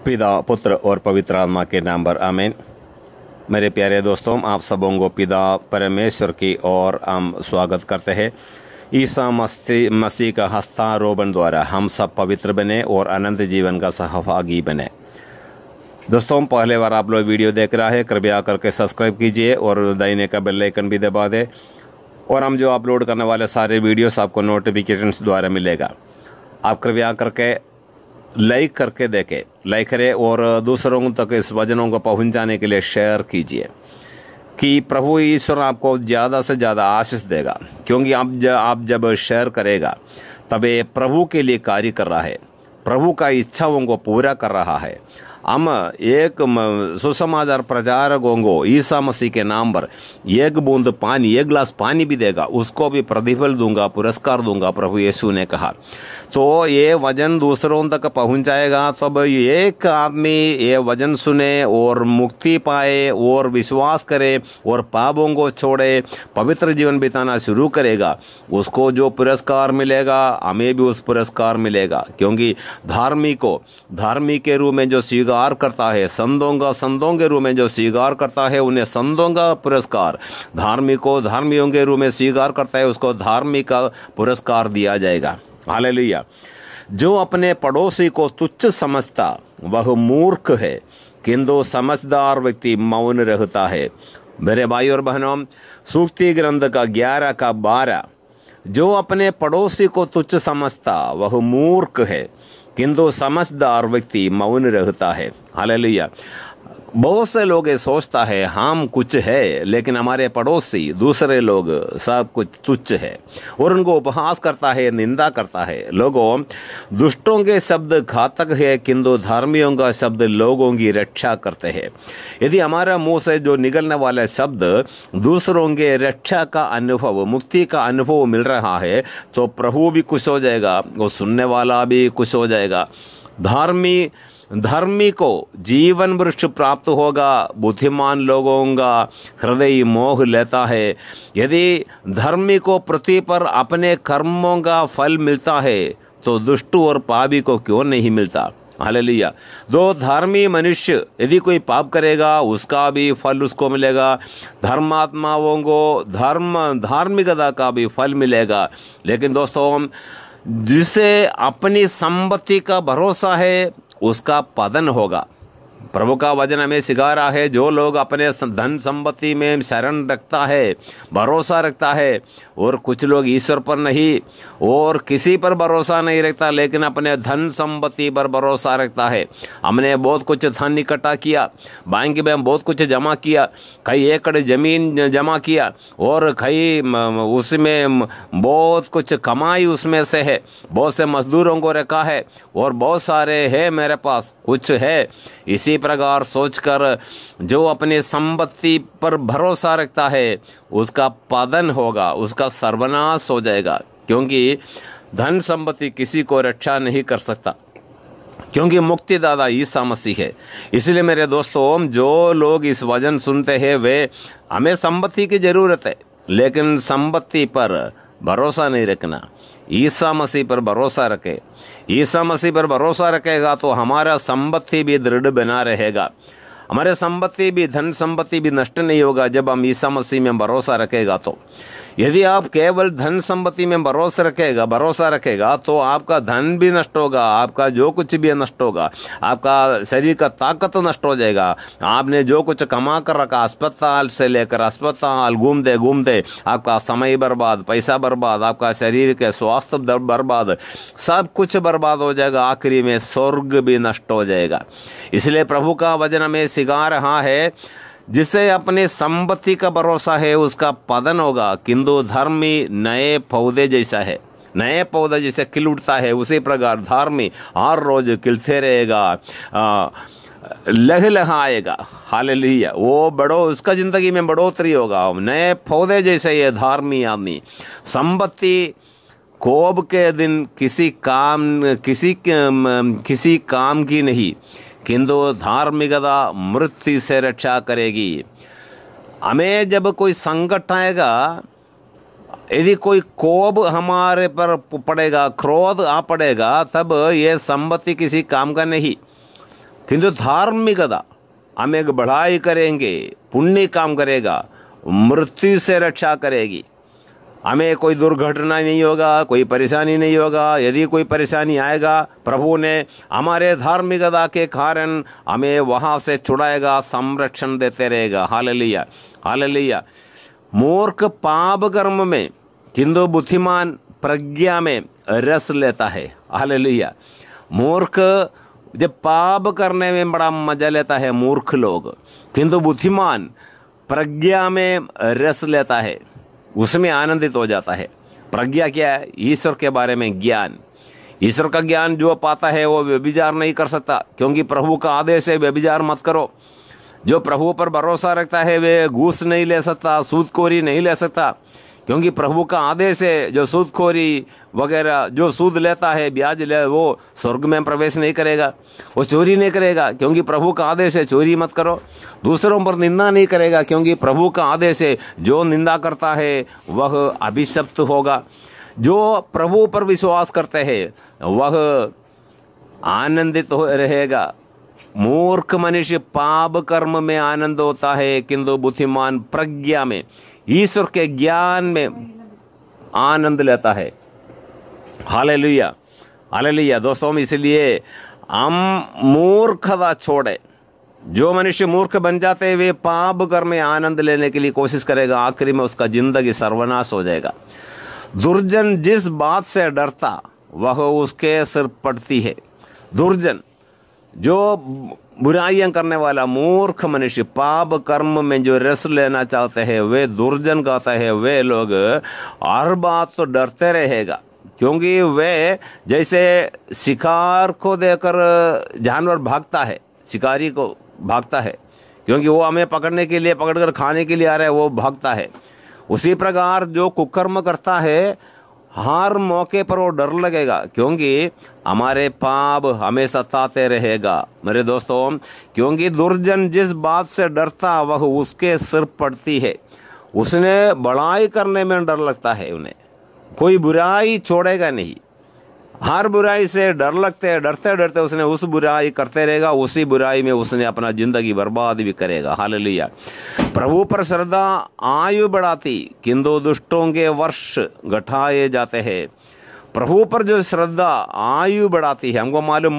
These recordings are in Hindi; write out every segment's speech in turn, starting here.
पिता, पुत्र और पवित्र आत्मा के नाम पर आमीन। मेरे प्यारे दोस्तों, आप सबों को पिता परमेश्वर की ओर हम स्वागत करते हैं। ईसा मसीह का हस्तारोपण द्वारा हम सब पवित्र बने और अनंत जीवन का सहभागी बने। दोस्तों, पहले बार आप लोग वीडियो देख रहा है, कृपया करके सब्सक्राइब कीजिए और दाहिने का बेल आइकन भी दबा दें और हम जो अपलोड करने वाले सारे वीडियोस आपको नोटिफिकेशंस द्वारा मिलेगा। आप कृपया करके लाइक करके देखें, लाइक करें और दूसरों तक इस वचनों को पहुंचाने के लिए शेयर कीजिए कि प्रभु ईश्वर आपको ज़्यादा से ज़्यादा आशीष देगा, क्योंकि आप जब शेयर करेगा तब ये प्रभु के लिए कार्य कर रहा है, प्रभु का इच्छाओं को पूरा कर रहा है। हम एक सुसमाचार प्रचारकों को ईसा मसीह के नाम पर एक बूंद पानी, एक गिलास पानी भी देगा, उसको भी प्रतिफल दूंगा, पुरस्कार दूंगा, प्रभु यीशु ने कहा। तो ये वचन दूसरों तक पहुंचाएगा, तब एक आदमी ये वचन सुने और मुक्ति पाए और विश्वास करे और पापों को छोड़े, पवित्र जीवन बिताना शुरू करेगा। उसको जो पुरस्कार मिलेगा, हमें भी उस पुरस्कार मिलेगा, क्योंकि धार्मिक के रूप में जो स्वीकार करता है, संतों के रूप में जो स्वीकार करता है, उन्हें संतों का पुरस्कार, धार्मिकों के रूप में स्वीकार करता है, उसको धार्मिक का पुरस्कार दिया जाएगा। हालेलुया। जो अपने पड़ोसी को तुच्छ समझता वह मूर्ख है, किंतु समझदार व्यक्ति मौन रहता है। मेरे भाई और बहनों, सूक्ति ग्रंथ का 11 का 12, जो अपने पड़ोसी को तुच्छ समझता वह मूर्ख है, किंतु समझदार व्यक्ति मौन रहता है। हालेलुया। बहुत से लोग ये सोचता है हम कुछ है, लेकिन हमारे पड़ोसी दूसरे लोग सब कुछ तुच्छ है और उनको उपहास करता है, निंदा करता है। लोगों, दुष्टों के शब्द घातक है, किंतु धार्मियों का शब्द लोगों की रक्षा करते हैं। यदि हमारा मुंह से जो निकलने वाले शब्द दूसरों के रक्षा का अनुभव, मुक्ति का अनुभव मिल रहा है, तो प्रभु भी खुश हो जाएगा और सुनने वाला भी खुश हो जाएगा। धर्मी को जीवन वृक्ष प्राप्त होगा, बुद्धिमान लोगों का हृदय मोह लेता है। यदि धर्मी को पृथ्वी पर अपने कर्मों का फल मिलता है, तो दुष्ट और पापी को क्यों नहीं मिलता। हालेलुया। दो धार्मी मनुष्य यदि कोई पाप करेगा, उसका भी फल उसको मिलेगा। धर्मात्माओं को धार्मिकता का भी फल मिलेगा। लेकिन दोस्तों, जिसे अपनी संपत्ति का भरोसा है, उसका पतन होगा। प्रभु का वचन हमें सिखा रहा है, जो लोग अपने धन संपत्ति में शरण रखता है, भरोसा रखता है, और कुछ लोग ईश्वर पर नहीं और किसी पर भरोसा नहीं रखता, लेकिन अपने धन संपत्ति पर भरोसा रखता है। हमने बहुत कुछ धन इकट्ठा किया, बैंक में बहुत कुछ जमा किया, कई एकड़ जमीन जमा किया और कई उसमें बहुत कुछ कमाई उसमें से है, बहुत से मजदूरों को रखा है और बहुत सारे है मेरे पास, कुछ है। इसी प्रकार सोचकर जो अपनी संपत्ति पर भरोसा रखता है, उसका पतन होगा, उसका सर्वनाश हो जाएगा, क्योंकि धन संपत्ति किसी को रक्षा नहीं कर सकता, क्योंकि मुक्तिदाता ईसा मसीह है। इसलिए मेरे दोस्तों, जो लोग इस वचन सुनते हैं, वे हमें संपत्ति की जरूरत है, लेकिन संपत्ति पर भरोसा नहीं रखना। ईसा मसीह पर भरोसा रखे। ईसा मसीह पर भरोसा रखेगा तो हमारा संपत्ति भी दृढ़ बना रहेगा, हमारे संपत्ति भी, धन संपत्ति भी नष्ट नहीं होगा जब हम ईसा मसीह में भरोसा रखेगा। तो यदि आप केवल धन संपत्ति में भरोसा रखेगा तो आपका धन भी नष्ट होगा, आपका जो कुछ भी नष्ट होगा, आपका शरीर का ताकत नष्ट हो जाएगा। आपने जो कुछ कमा कर रखा, अस्पताल से लेकर अस्पताल घूमते घूमते आपका समय बर्बाद, पैसा बर्बाद, आपका शरीर के स्वास्थ्य बर्बाद, सब कुछ बर्बाद हो जाएगा। आखिरी में स्वर्ग भी नष्ट हो जाएगा। इसलिए प्रभु का वचन हमें सिखा रहा है, जिसे अपनी संपत्ति का भरोसा है उसका पतन होगा, किंतु धर्मी नए पौधे जैसा है। नए पौधे जैसे खिल उठता है, उसी प्रकार धर्मी हर रोज खिलते रहेगा, लहलहाएगा। हालेलुया। वो उसका जिंदगी में बढ़ोतरी होगा। नए पौधे जैसे ये धार्मी आदमी। संपत्ति कोप के दिन किसी काम की नहीं, किंतु धार्मिकता मृत्यु से रक्षा करेगी। हमें जब कोई संकट आएगा, यदि कोई कोप हमारे पर पड़ेगा, क्रोध आ पड़ेगा, तब ये संपत्ति किसी काम का नहीं। किंतु धार्मिकता हम एक बढ़ाई करेंगे, पुण्य काम करेगा, मृत्यु से रक्षा करेगी। हमें कोई दुर्घटना नहीं होगा, कोई परेशानी नहीं होगा। यदि कोई परेशानी आएगा, प्रभु ने हमारे धार्मिकता के कारण हमें वहाँ से छुड़ाएगा, संरक्षण देते रहेगा। Hallelujah, hallelujah. मूर्ख पाप कर्म में, किंतु बुद्धिमान प्रज्ञा में रस लेता है। हालेलुया। मूर्ख जब पाप करने में बड़ा मजा लेता है मूर्ख लोग, किंतु बुद्धिमान प्रज्ञा में रस लेता है, उसमें आनंदित हो जाता है। प्रज्ञा क्या है? ईश्वर के बारे में ज्ञान। ईश्वर का ज्ञान जो पाता है वो व्यभिचार नहीं कर सकता, क्योंकि प्रभु का आदेश है व्यभिचार मत करो। जो प्रभु पर भरोसा रखता है वे घूस नहीं ले सकता, सूदखोरी नहीं ले सकता, क्योंकि प्रभु का आदेश है। जो सूदखोरी वगैरह जो सूद लेता है, ब्याज ले, वो स्वर्ग में प्रवेश नहीं करेगा। वो चोरी नहीं करेगा, क्योंकि प्रभु का आदेश है चोरी मत करो। दूसरों पर निंदा नहीं करेगा, क्योंकि प्रभु का आदेश है जो निंदा करता है वह अभिशप्त होगा। जो प्रभु पर विश्वास करते हैं वह आनंदित हो रहेगा। मूर्ख मनुष्य पाप कर्म में आनंद होता है, किंतु बुद्धिमान प्रज्ञा में, ईश्वर के ज्ञान में आनंद लेता है। Hallelujah, hallelujah. दोस्तों, इसलिए हम मूर्खता छोड़े। जो मनुष्य मूर्ख बन जाते हैं वे पाप कर्म में आनंद लेने के लिए कोशिश करेगा, आखिरी में उसका जिंदगी सर्वनाश हो जाएगा। दुर्जन जिस बात से डरता वह उसके सिर पड़ती है। दुर्जन जो बुराइयां करने वाला मूर्ख मनुष्य, पाप कर्म में जो रस लेना चाहते हैं वे दुर्जन कहता है। वे लोग हर बात तो डरते रहेगा, क्योंकि वे जैसे शिकार को देकर जानवर भागता है, शिकारी को भागता है, क्योंकि वो हमें पकड़ने के लिए, पकड़कर खाने के लिए आ रहा है, वो भागता है। उसी प्रकार जो कुकर्म करता है हर मौके पर वो डर लगेगा, क्योंकि हमारे पाप हमें सताते रहेगा मेरे दोस्तों। क्योंकि दुर्जन जिस बात से डरता वह उसके सिर पड़ती है। उसने बड़ाई करने में डर लगता है, उन्हें कोई बुराई छोड़ेगा नहीं। हर बुराई से डर लगते, डरते डरते उसने उस बुराई करते रहेगा, उसी बुराई में उसने अपना जिंदगी बर्बाद भी करेगा। हालेलुया। प्रभु पर श्रद्धा आयु बढ़ाती, किंतु दुष्टों के वर्ष घटाए जाते हैं। प्रभु पर जो श्रद्धा आयु बढ़ाती है, हमको मालूम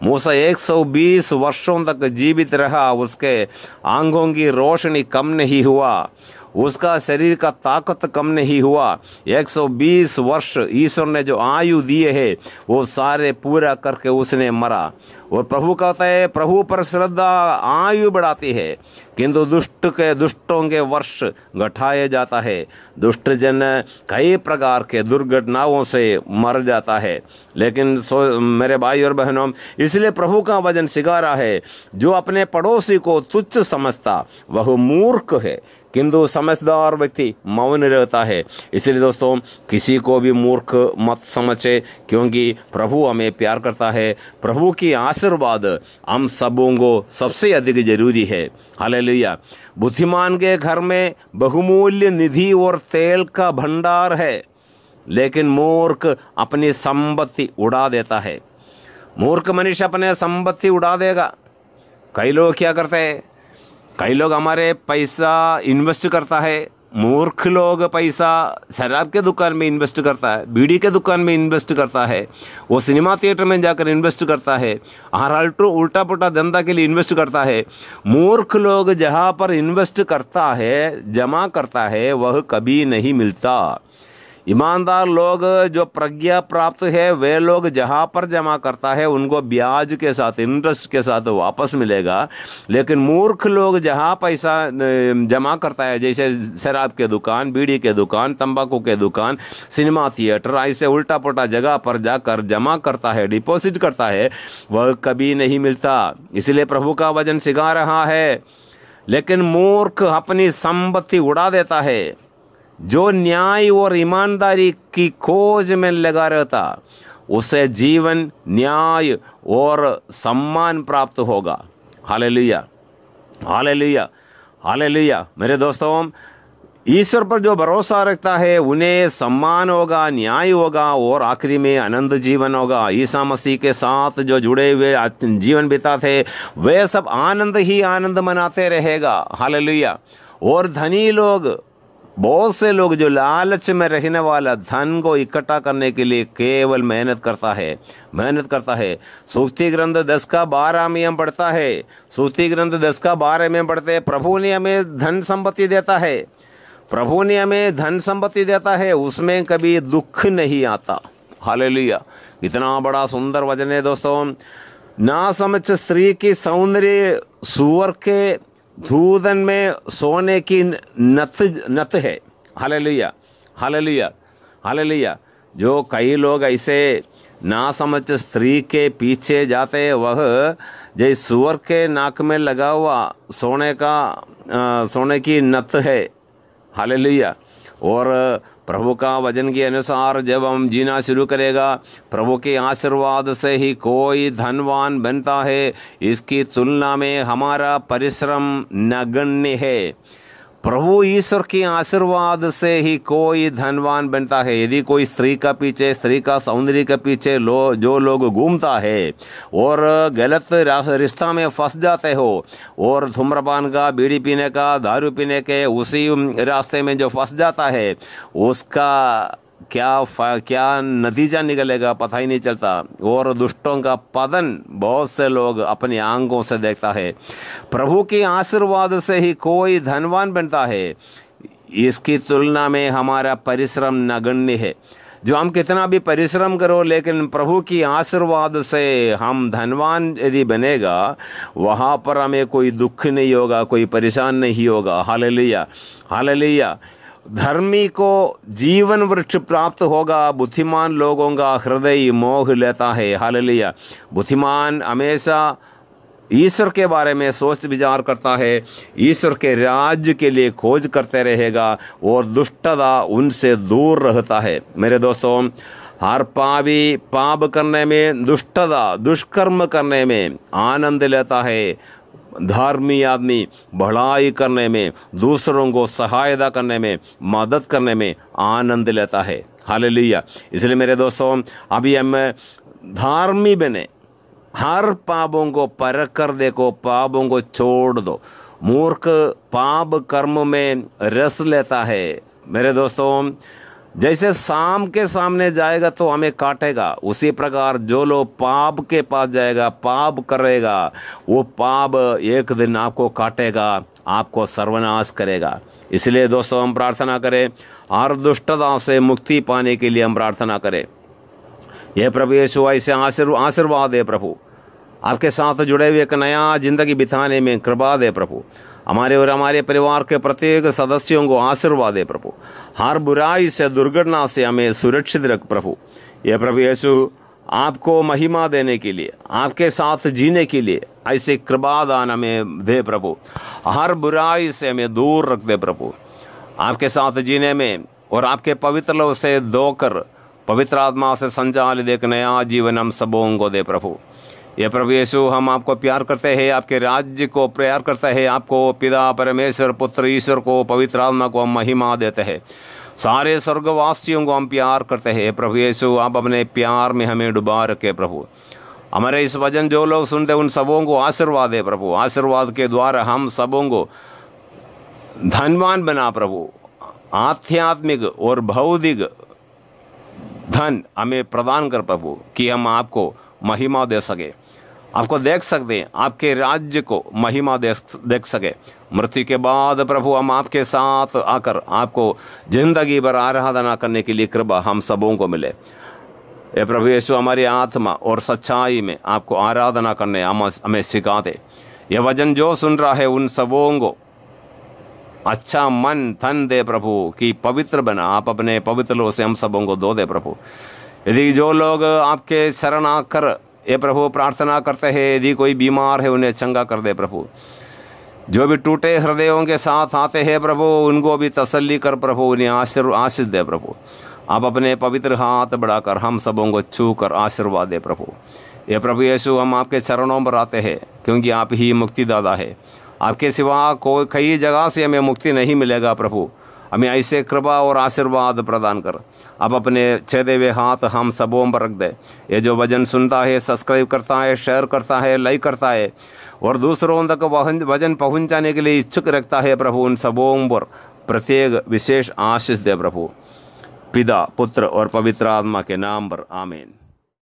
मूसा 120 वर्षों तक जीवित रहा, उसके आंखों की रोशनी कम नहीं हुआ, उसका शरीर का ताकत कम नहीं हुआ। 120 वर्ष ईश्वर ने जो आयु दिए है वो सारे पूरा करके उसने मरा। और प्रभु कहता है प्रभु पर श्रद्धा आयु बढ़ाती है, किंतु दुष्टों के वर्ष घटाए जाता है। दुष्ट जन कई प्रकार के दुर्घटनाओं से मर जाता है। लेकिन मेरे भाई और बहनों, इसलिए प्रभु का वचन सिखा रहा है, जो अपने पड़ोसी को तुच्छ समझता वह मूर्ख है, किंतु समझदार व्यक्ति मौन रहता है। इसलिए दोस्तों, किसी को भी मूर्ख मत समझे, क्योंकि प्रभु हमें प्यार करता है। प्रभु की आशीर्वाद हम सबों को सबसे अधिक जरूरी है। हालेलुया। बुद्धिमान के घर में बहुमूल्य निधि और तेल का भंडार है, लेकिन मूर्ख अपनी संपत्ति उड़ा देता है। मूर्ख मनुष्य अपने संपत्ति उड़ा देगा। कई लोग क्या करते हैं, कई लोग हमारे पैसा इन्वेस्ट करता है। मूर्ख लोग पैसा शराब के दुकान में इन्वेस्ट करता है, बीड़ी के दुकान में इन्वेस्ट करता है, वो सिनेमा थिएटर में जाकर इन्वेस्ट करता है, हर उल्टा पुल्टा धंधा के लिए इन्वेस्ट करता है। मूर्ख लोग जहाँ पर इन्वेस्ट करता है, जमा करता है, वह कभी नहीं मिलता। ईमानदार लोग जो प्रज्ञा प्राप्त है वे लोग जहाँ पर जमा करता है उनको ब्याज के साथ, इंटरेस्ट के साथ वापस मिलेगा। लेकिन मूर्ख लोग जहाँ पैसा जमा करता है, जैसे शराब के दुकान, बीड़ी के दुकान, तंबाकू के दुकान, सिनेमा थिएटर, ऐसे उल्टा पुल्टा जगह पर जाकर जमा करता है, डिपॉजिट करता है, वह कभी नहीं मिलता। इसलिए प्रभु का वचन सिखा रहा है, लेकिन मूर्ख अपनी संपत्ति उड़ा देता है। जो न्याय और ईमानदारी की खोज में लगा रहता उसे जीवन, न्याय और सम्मान प्राप्त होगा। Hallelujah, hallelujah, hallelujah. मेरे दोस्तों, ईश्वर पर जो भरोसा रखता है उन्हें सम्मान होगा, न्याय होगा और आखिरी में अनंत जीवन होगा। ईसा मसीह के साथ जो जुड़े हुए जीवन बिताते वे सब आनंद ही आनंद मनाते रहेगा। हालेलुया। और धनी लोग, बहुत से लोग जो लालच में रहने वाला धन को इकट्ठा करने के लिए केवल मेहनत करता है। सूक्ति ग्रंथ 10 का 12 में हम पढ़ता है, सूक्ति ग्रंथ 10 का 12 में पढ़ते हैं, प्रभु ने हमें धन संपत्ति देता है, प्रभु ने हमें धन संपत्ति देता है, उसमें कभी दुख नहीं आता। हालेलुया। इतना बड़ा सुंदर वचन है दोस्तों। ना समझ स्त्री की सौंदर्य सूअर के धूदन में सोने की नत है। Hallelujah, hallelujah, hallelujah. जो कई लोग ऐसे ना समझ स्त्री के पीछे जाते, वह जैसे सूअर के नाक में लगा हुआ सोने की नत है। हालेलुया। और प्रभु का वचन के अनुसार जब हम जीना शुरू करेगा, प्रभु के आशीर्वाद से ही कोई धनवान बनता है, इसकी तुलना में हमारा परिश्रम नगण्य है। प्रभु ईश्वर के आशीर्वाद से ही कोई धनवान बनता है। यदि कोई स्त्री का सौंदर्य के पीछे जो लोग घूमता है और गलत रिश्ता में फंस जाते हो और धूम्रपान का, बीड़ी पीने का, दारू पीने के उसी रास्ते में जो फंस जाता है, उसका क्या नतीजा निकलेगा पता ही नहीं चलता। और दुष्टों का पतन बहुत से लोग अपनी आंखों से देखता है। प्रभु के आशीर्वाद से ही कोई धनवान बनता है, इसकी तुलना में हमारा परिश्रम नगण्य है। जो हम कितना भी परिश्रम करो, लेकिन प्रभु की आशीर्वाद से हम धनवान यदि बनेगा, वहाँ पर हमें कोई दुख नहीं होगा, कोई परेशान नहीं होगा। Hallelujah, hallelujah. धर्मी को जीवन वृक्ष प्राप्त होगा, बुद्धिमान लोगों का हृदय मोह लेता है। हालेलुया। बुद्धिमान हमेशा ईश्वर के बारे में सोच विचार करता है, ईश्वर के राज्य के लिए खोज करते रहेगा और दुष्टता उनसे दूर रहता है। मेरे दोस्तों, हर पापी पाप करने में, दुष्कर्म करने में आनंद लेता है। धार्मी आदमी भलाई करने में, दूसरों को सहायता करने में, मदद करने में आनंद लेता है। हालेलुया। इसलिए मेरे दोस्तों, अभी हम धार्मी बने, हर पापों को परख कर देखो, पापों को छोड़ दो। मूर्ख पाप कर्म में रस लेता है। मेरे दोस्तों, जैसे शाम के सामने जाएगा तो हमें काटेगा, उसी प्रकार जो लोग पाप के पास जाएगा, पाप करेगा, वो पाप एक दिन आपको काटेगा, आपको सर्वनाश करेगा। इसलिए दोस्तों, हम प्रार्थना करें, हर दुष्टता से मुक्ति पाने के लिए हम प्रार्थना करें। यह प्रभु यीशु ऐसे आशीर्वाद है प्रभु, आपके साथ जुड़े हुए एक नया जिंदगी बिताने में कृपा दे प्रभु। हमारे और हमारे परिवार के प्रत्येक सदस्यों को आशीर्वाद दे प्रभु। हर बुराई से, दुर्घटना से हमें सुरक्षित रख प्रभु। यह प्रभु यीशु आपको महिमा देने के लिए, आपके साथ जीने के लिए ऐसे कृपा दान हमें दे प्रभु। हर बुराई से हमें दूर रख दे प्रभु। आपके साथ जीने में और आपके पवित्र लहू से धोकर पवित्र आत्मा से संचालित एक नया जीवन हम सबों को दे प्रभु। ये प्रभु यीशु, हम आपको प्यार करते हैं, आपके राज्य को प्यार करते हैं, आपको पिता परमेश्वर, पुत्र ईश्वर को, पवित्र आत्मा को हम महिमा देते हैं। सारे स्वर्गवासियों को हम प्यार करते हैं। प्रभु यीशु, आप अपने प्यार में हमें डुबा रखे प्रभु। हमारे इस वचन जो लोग सुनते उन सबों को आशीर्वाद है प्रभु। आशीर्वाद के द्वारा हम सबों को धनवान बना प्रभु। आध्यात्मिक और भौतिक धन हमें प्रदान कर प्रभु, कि हम आपको महिमा दे सके, आपको देख सकते हैं, आपके राज्य को महिमा देख सके। मृत्यु के बाद प्रभु हम आपके साथ आकर आपको जिंदगी भर आराधना करने के लिए कृपा हम सबों को मिले। ये प्रभु यीशु, हमारी आत्मा और सच्चाई में आपको आराधना करने हमें सिखा दे। यह वचन जो सुन रहा है उन सबों को अच्छा मन धन दे प्रभु, कि पवित्र बना, आप अपने पवित्र लोह से हम सबों को दो दे प्रभु। यदि जो लोग आपके शरण आकर ये प्रभु प्रार्थना करते हैं, यदि कोई बीमार है उन्हें चंगा कर दे प्रभु। जो भी टूटे हृदयों के साथ आते हैं प्रभु, उनको भी तसल्ली कर प्रभु, उन्हें आशीष दे प्रभु। आप अपने पवित्र हाथ बढ़ाकर हम सबों को छू कर आशीर्वाद दे प्रभु। ये प्रभु यीशु, हम आपके चरणों पर आते हैं, क्योंकि आप ही मुक्तिदाता है। आपके सिवा कोई कई जगह से हमें मुक्ति नहीं मिलेगा प्रभु। हमें ऐसे कृपा और आशीर्वाद प्रदान कर। अब अपने छेदे हुए हाथ हम सबों पर रख दे। ये जो वचन सुनता है, सब्सक्राइब करता है, शेयर करता है, लाइक करता है और दूसरों तक वचन पहुंचाने के लिए इच्छुक रखता है, प्रभु उन सबों पर प्रत्येक विशेष आशीष दे प्रभु। पिता, पुत्र और पवित्र आत्मा के नाम पर आमीन।